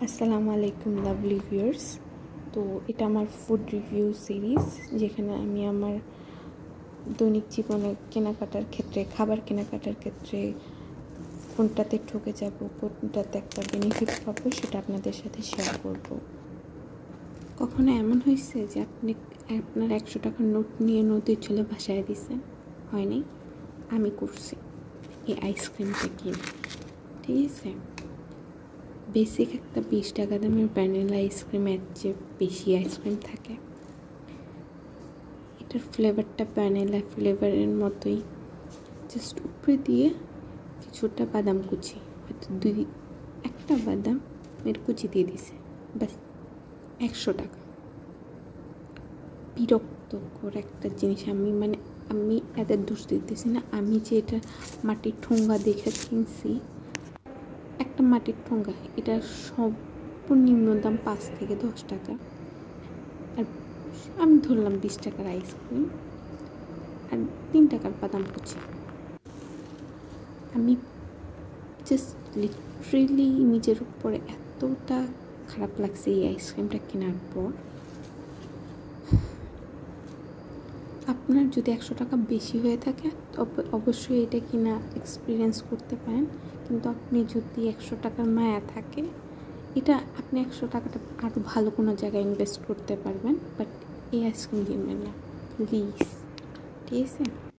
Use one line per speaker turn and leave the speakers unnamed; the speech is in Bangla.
আসসালামু আলাইকুম লাভলি ভিউয়ার্স। তো এটা আমার ফুড রিভিউ সিরিজ, যেখানে আমি আমার দৈনিক জীবনে কেনাকাটার ক্ষেত্রে, খাবার কেনাকাটার ক্ষেত্রে কোনটাতে ঠকে যাব, কোনটাতে একটা বেনিফিট পাবো, সেটা আপনাদের সাথে শেয়ার করব। কখনো এমন হয়েছে যে আপনার 100 টাকার নোট নিয়ে নদীর জলে ভাসায় দিয়েছেন? হয়নি? আমি করছি এই আইসক্রিমটা কিনে। ঠিক আছে, বেসিক একটা 20 টাকা দামের ভ্যানিলা আইসক্রিমের চেয়ে বেশি আইসক্রিম থাকে। এটার ফ্লেভারটা ভ্যানিলা ফ্লেভারের মতোই, জাস্ট উপরে দিয়ে কিছুটা বাদাম কুচি, হয়তো একটা বাদাম এর কুচি দিয়ে দিছে, ব্যাস 100 টাকা। বিরক্তকর একটা জিনিস। আমি এদের দোষ দিতেছি না, আমি যে এটা মাটির ঠোঙ্গা দেখে কিনছি, একটা মাটির ঠোঙ্গা, এটা সর্বনিম্ন দাম 5 থেকে 10 টাকা, আর আমি ধরলাম 20 টাকার আইসক্রিম আর 3 টাকার বাদাম কুচি। আমি জাস্ট লিটারেলি নিজের উপরে এতটা খারাপ লাগছে এই আইসক্রিমটা কেনার পর। আপনার যদি 100 টাকা বেশি হয়ে থাকে তবে অবশ্যই এটা কিনা এক্সপিরিয়েন্স করতে পারেন, কিন্তু আপনি যদি 100 টাকার মায়া থাকে, এটা আপনি 100 টাকাটা আরও ভালো কোনো জায়গায় ইনভেস্ট করতে পারবেন, বাট এই আইসক্রিম কিনবেন না প্লিজ। ঠিক আছে।